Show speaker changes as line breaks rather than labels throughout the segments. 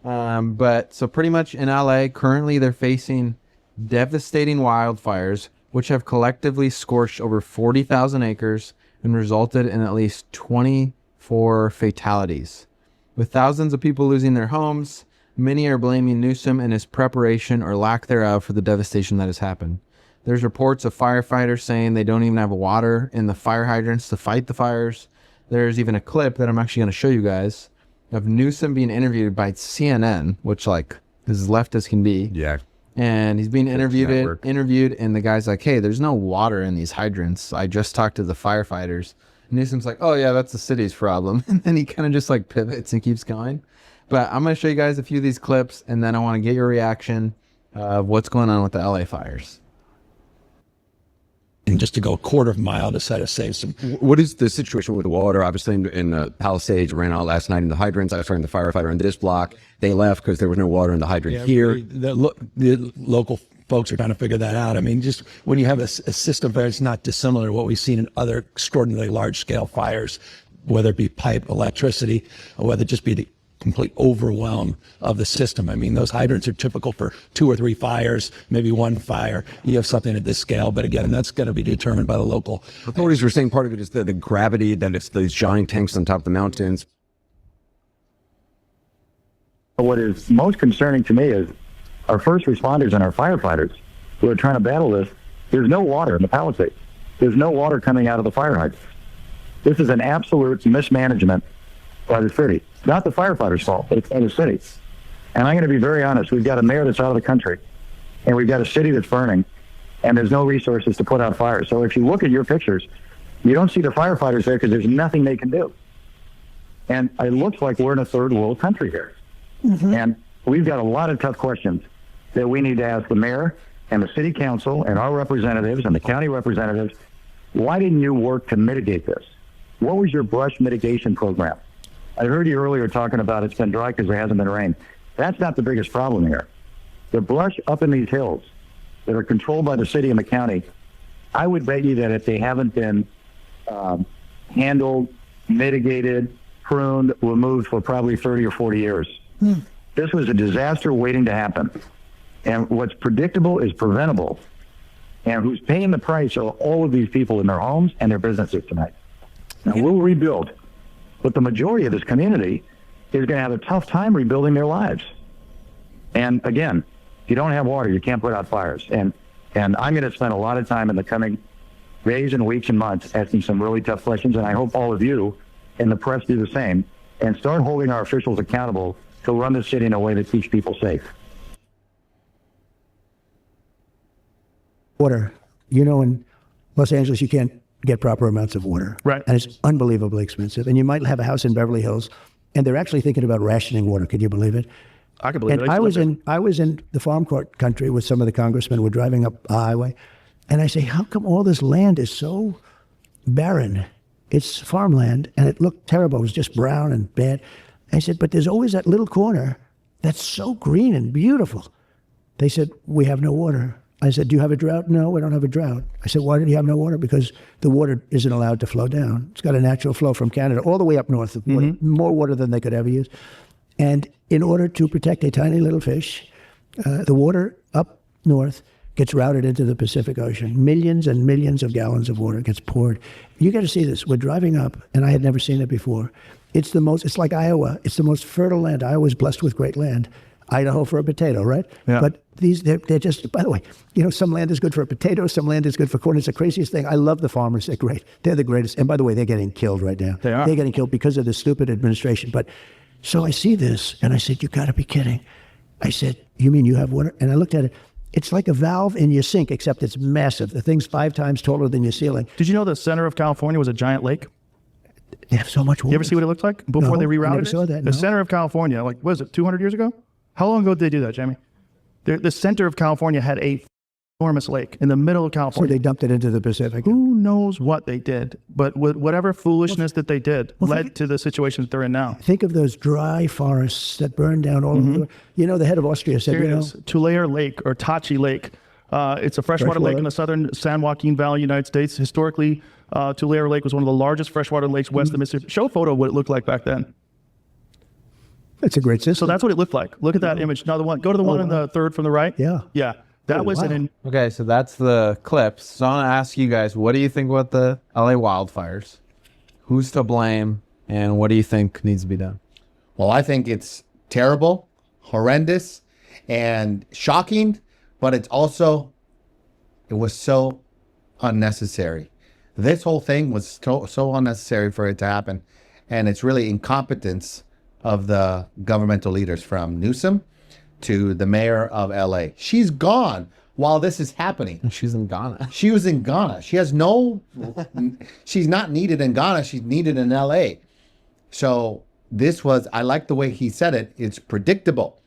But so pretty much in LA, currently they're facing devastating wildfires, which have collectively scorched over 40,000 acres and resulted in at least 24 fatalities. With thousands of people losing their homes, many are blaming Newsom and his preparation or lack thereof for the devastation that has happened. There's reports of firefighters saying they don't even have water in the fire hydrants to fight the fires. There's even a clip that I'm actually going to show you guys of Newsom being interviewed by CNN, which like is as left as can be.
Yeah.
And he's being interviewed, and the guy's like, hey, there's no water in these hydrants. I just talked to the firefighters. And Newsom's like, oh yeah, that's the city's problem. And then he kind of just like pivots and keeps going. But I'm going to show you guys a few of these clips, and then I want to get your reaction of what's going on with the LA fires.
And just to go a quarter of a mile to try to save some.
What is the situation with the water? Obviously, in the Palisades, ran out last night in the hydrants. I was talking to the firefighter in this block. They left because there was no water in the hydrant here.
The local folks are trying to figure that out. I mean, just when you have a system where it's not dissimilar to what we've seen in other extraordinarily large-scale fires, whether it be pipe, electricity, or whether it just be the complete overwhelm of the system. I mean, those hydrants are typical for 2 or 3 fires, maybe 1 fire. You have something at this scale, but again, that's going to be determined by the local
authorities. Were saying part of it is the gravity, that it's these giant tanks on top of the mountains.
What is most concerning to me is our first responders and our firefighters who are trying to battle this. There's no water in the Palisades. There's no water coming out of the fire hydrants. This is an absolute mismanagement by the city. It's not the firefighters' fault, but it's by the city. And I'm going to be very honest. We've got a mayor that's out of the country, and we've got a city that's burning, and there's no resources to put out fires. So if you look at your pictures, you don't see the firefighters there because there's nothing they can do. And it looks like we're in a third world country here. Mm-hmm. And we've got a lot of tough questions that we need to ask the mayor and the city council and our representatives and the county representatives. Why didn't you work to mitigate this? What was your brush mitigation program? I heard you earlier talking about it's been dry because there hasn't been rain. That's not the biggest problem here. The brush up in these hills that are controlled by the city and the county, I would bet you that if they haven't been handled, mitigated, pruned, removed for probably 30 or 40 years. This was a disaster waiting to happen. And what's predictable is preventable. And who's paying the price are all of these people in their homes and their businesses tonight. Now, we'll rebuild. But the majority of this community is going to have a tough time rebuilding their lives. And again, if you don't have water, you can't put out fires. And I'm going to spend a lot of time in the coming days and weeks and months asking some really tough questions. And I hope all of you and the press do the same and start holding our officials accountable to run the city in a way that keeps people safe.
Water. You know, in Los Angeles, you can't get proper amounts of water.
Right.
And it's unbelievably expensive. And you might have a house in Beverly Hills, and they're actually thinking about rationing water. Can you believe it?
I can believe
it. I was in the farm court country with some of the congressmen. We're driving up a highway, and I say, how come all this land is so barren? It's farmland, and it looked terrible. It was just brown and bad. I said, but there's always that little corner that's so green and beautiful. They said, we have no water. I said, do you have a drought? No, we don't have a drought. I said, why do you have no water? Because the water isn't allowed to flow down. It's got a natural flow from Canada all the way up north, more water than they could ever use. And in order to protect a tiny little fish, the water up north gets routed into the Pacific Ocean. Millions and millions of gallons of water gets poured. You got to see this. We're driving up, and I had never seen it before. It's like Iowa. It's the most fertile land. Iowa is blessed with great land. Idaho for a potato, right?
Yeah.
But they're just, by the way, you know, some land is good for a potato, some land is good for corn. It's the craziest thing. I love the farmers. They're great. They're the greatest. And by the way, they're getting killed right now.
They are.
They're getting killed because of the stupid administration. But so I see this, and I said, you got to be kidding. I said, you mean you have water? And I looked at it. It's like a valve in your sink, except it's massive. The thing's 5 times taller than your ceiling.
Did you know the center of California was a giant lake?
They have so much water.
You ever see what it looked like before they rerouted
I never
it?
saw that,
The center of California, like, what is it, 200 years ago? How long ago did they do that, Jamie? The center of California had a enormous lake in the middle of
So
California.
they dumped it into the Pacific.
Who knows what they did? But whatever foolishness that they did led to the situation that they're in now.
Think of those dry forests that burned down all over. You know, the head of Austria said,
Here
you
it
know,
is, Tulare Lake or Tachi Lake. It's a freshwater lake in the southern San Joaquin Valley, United States. Historically, Tulare Lake was one of the largest freshwater lakes west of the Mississippi. Show a photo of what it looked like back then.
It's a great
So
system.
that's what it looked like. Look at that image. Now the one, go to the one on the third from the right.
Yeah.
Yeah. That
Oh,
was
wow.
Okay, so that's the clips. So I want to ask you guys, what do you think about the LA wildfires? Who's to blame, and what do you think needs to be done?
Well, I think it's terrible, horrendous, and shocking, but it was so unnecessary. This whole thing was so unnecessary for it to happen. And it's really incompetence of the governmental leaders, from Newsom to the mayor of LA. She's gone while this is happening.
She's in Ghana.
She was in Ghana. She's not needed in Ghana. She's needed in LA. So I like the way he said it. It's predictable.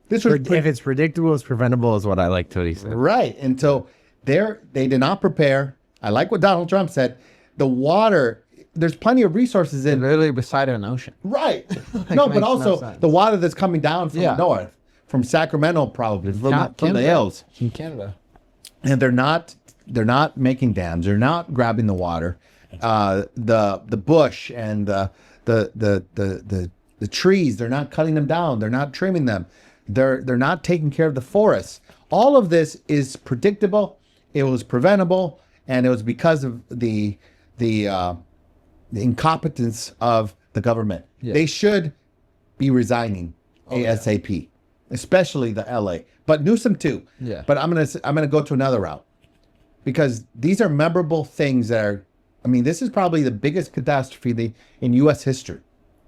This was
If it's predictable, it's preventable, is what I like what he said.
right. And so they did not prepare. I like what Donald Trump said. The water, there's plenty of resources in.
Literally beside an ocean.
Right. No, but
makes no
also
sense.
the water that's coming down from
Yeah.
the north, from Sacramento, probably from the
Canada.
hills.
In Canada.
And they're not making dams. They're not grabbing the water. The bush and the trees, they're not cutting them down. They're not trimming them. They're not taking care of the forests. All of this is predictable. It was preventable, and it was because of the incompetence of the government.
Yeah.
They should be resigning ASAP, especially the LA, but Newsom too.
Yeah.
But I'm gonna go to another route, because these are memorable things that are. I mean, this is probably the biggest catastrophe in U.S. history.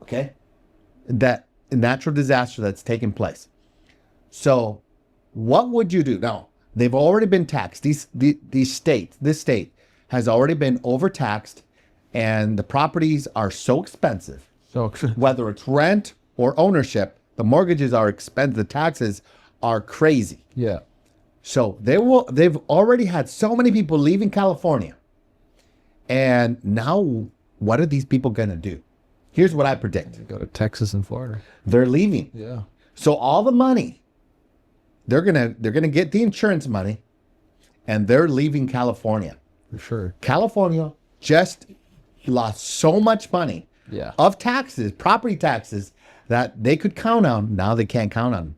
Okay, that natural disaster that's taken place. So, what would you do now? They've already been taxed. This state has already been overtaxed, and the properties are so expensive.
So
Whether it's rent or ownership, the mortgages are expensive. The taxes are crazy.
yeah.
So they've already had so many people leaving California. And now what are these people going to do? Here's what I predict.
Go to Texas and Florida.
They're leaving.
Yeah.
So all the money, they're going to get the insurance money, and they're leaving California.
For sure.
California just lost so much money
Yeah.
of taxes, property taxes, that they could count on. Now they can't count on them.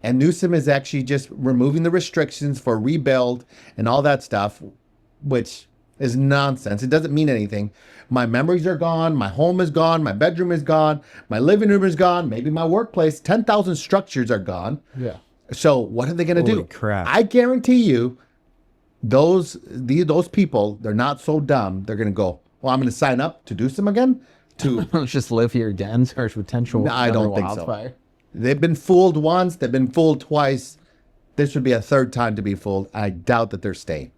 And Newsom is actually just removing the restrictions for rebuild and all that stuff, which is nonsense. It doesn't mean anything. My memories are gone. My home is gone. My bedroom is gone. My living room is gone. Maybe my workplace. 10,000 structures are gone.
Yeah.
So what are they going to do?
Holy crap.
I guarantee you, those people, they're not so dumb. They're going to go, well, I'm going to sign up to do some again.
Let's just live here again. Search potential.
No, I
another
don't think so.
wildfire.
They've been fooled once. They've been fooled twice. This would be a third time to be fooled. I doubt that they're staying.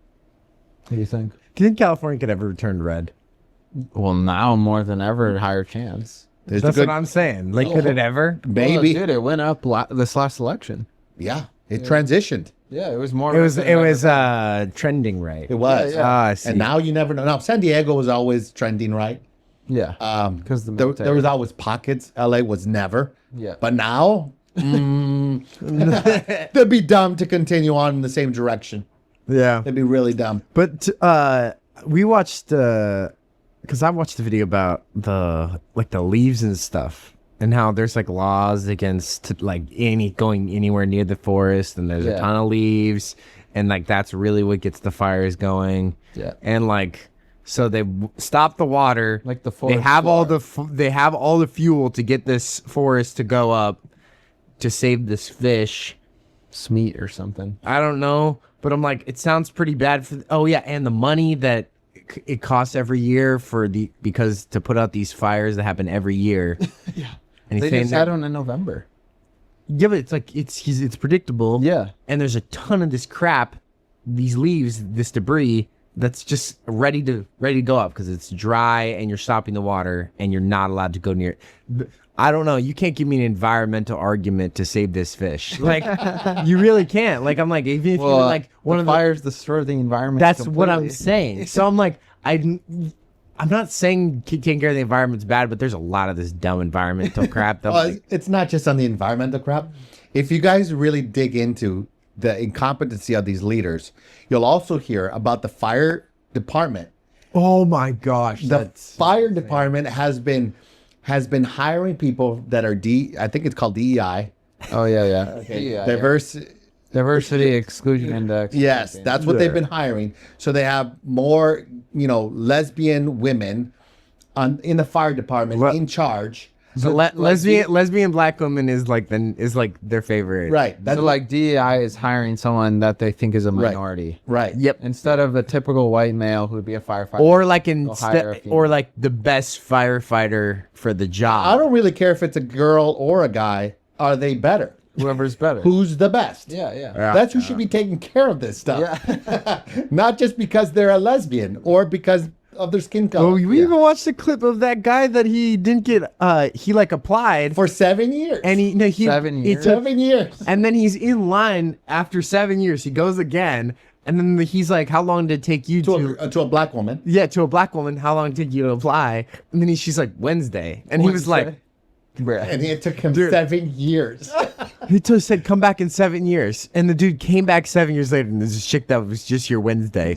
What do you think?
Do you think California could ever return red?
Well, now more than ever, higher chance.
There's
That's
a good,
what I'm saying. Like, could it ever?
maybe.
Well, dude, it went up this last election.
Yeah, it transitioned.
Yeah, it was more.
It was trending right.
It was.
Yeah,
Ah, I see.
And now you never know. Now, San Diego was always trending, right?
Yeah. Because
There was always pockets. LA was never.
Yeah.
But now, they'd be dumb to continue on in the same direction.
Yeah.
They'd be really dumb.
But we watched because I watched the video about the leaves and stuff, and how there's like laws against like going anywhere near the forest, and there's a
Yeah.
ton of leaves, and like that's really what gets the fires going.
Yeah.
And like so they stop the water.
Like the
they
forest
have all
floor.
they have all the fuel to get this forest to go up to save this fish.
Smeat or something.
I don't know, but I'm like, it sounds pretty bad for. Oh yeah, and the money that it costs every year because to put out these fires that happen every year.
Yeah.
And
They
he's saying
just had one in November.
yeah, but it's like it's predictable.
Yeah.
And there's a ton of this crap, these leaves, this debris that's just ready to go up because it's dry and you're stopping the water and you're not allowed to go near it. I don't know. You can't give me an environmental argument to save this fish. Like, you really can't. Like, I'm like, even if you're like one of the
fires destroy the environment.
That's what I'm
completely.
saying. So I'm like, I'm not saying taking care of the environment's bad, but there's a lot of this dumb environmental crap. That I'm
Well,
like,
it's not just on the environmental crap. If you guys really dig into the incompetency of these leaders, you'll also hear about the fire department.
oh my gosh,
The fire department has been has been hiring people that are I think it's called DEI.
Oh yeah. Yeah.
Diverse.
Diversity Exclusion Index.
Yes, that's what they've been hiring. So they have more, lesbian women in the fire department in charge.
So lesbian black woman is like their favorite.
Right. That's
So like DEI is hiring someone that they think is a minority.
right.
Yep.
Instead of a typical white male who would be a firefighter.
Or like
hire a female.
or like the best firefighter for the job.
I don't really care if it's a girl or a guy. Are they better?
Whoever's better.
Who's the best?
Yeah.
That's who should be taking care of this stuff.
Yeah.
Not just because they're a lesbian or because of their skin color.
Oh, we even watched a clip of that guy that he didn't get. He like applied
For 7 years.
and he
7
it
years.
took-
7 years.
and then he's in line after 7 years. He goes again, and then he's like, "How long did it take you to?"
To a black woman.
Yeah, to a black woman. How long did it take you to apply? And then she's like, "Wednesday," and he was like,
And it took him 7 years.
He said, "Come back in 7 years," and the dude came back 7 years later, and there's a chick that was just your Wednesday.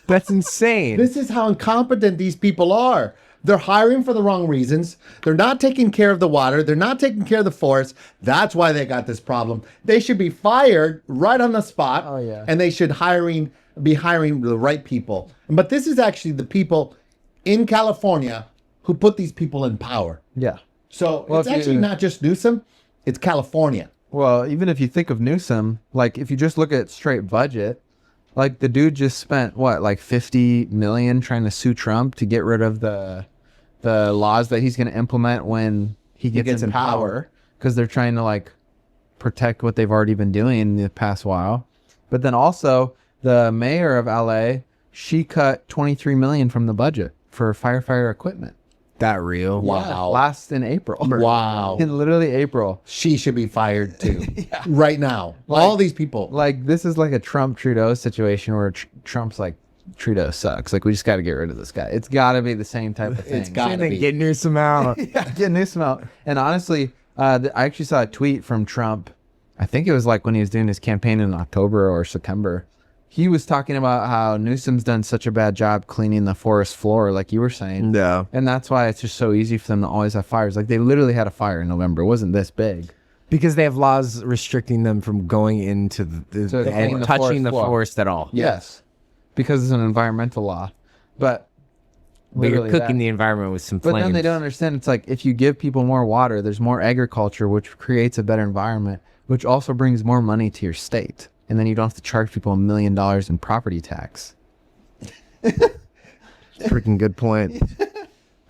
That's insane.
This is how incompetent these people are. They're hiring for the wrong reasons. They're not taking care of the water. They're not taking care of the forest. That's why they got this problem. They should be fired right on the spot.
Oh, yeah.
And they should be hiring the right people. But this is actually the people in California who put these people in power.
Yeah.
So
Well,
it's
if you-
actually not just Newsom, it's California.
Well, even if you think of Newsom, like if you just look at straight budget, like the dude just spent what, like 50 million trying to sue Trump to get rid of the laws that he's going to implement when he gets in power, because they're trying to like protect what they've already been doing in the past while. But then also the mayor of LA, she cut 23 million from the budget for firefighter equipment.
that real?
Wow.
Last in April.
Wow.
In literally April.
She should be fired too. Right now. All these people.
Like this is like a Trump Trudeau situation where Trump's like, Trudeau sucks. Like we just got to get rid of this guy. It's got to be the same type of thing.
It's got to be.
Get Newsom out.
Get Newsom out. And honestly, I actually saw a tweet from Trump. I think it was like when he was doing his campaign in October or September. He was talking about how Newsom's done such a bad job cleaning the forest floor, like you were saying.
Yeah.
And that's why it's just so easy for them to always have fires. Like they literally had a fire in November. It wasn't this big.
Because they have laws restricting them from going into
To clean
and
the
touching
forest
the
floor.
forest at all.
Yes. Because it's an environmental law. But
But you're
literally
cooking
that.
the environment with some
But
flames.
then they don't understand. It's like if you give people more water, there's more agriculture, which creates a better environment, which also brings more money to your state. And then you don't have to charge people $1 million in property tax.
Freaking good point.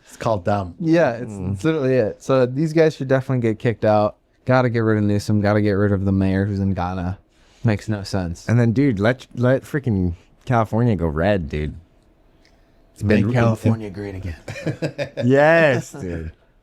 It's called dumb.
Yeah, it's literally it. So these guys should definitely get kicked out. Got to get rid of Newsom. Got to get rid of the mayor who's in Ghana. Makes no sense.
And then, dude, let freaking California go red, dude.
Make California great again.
Yes, dude.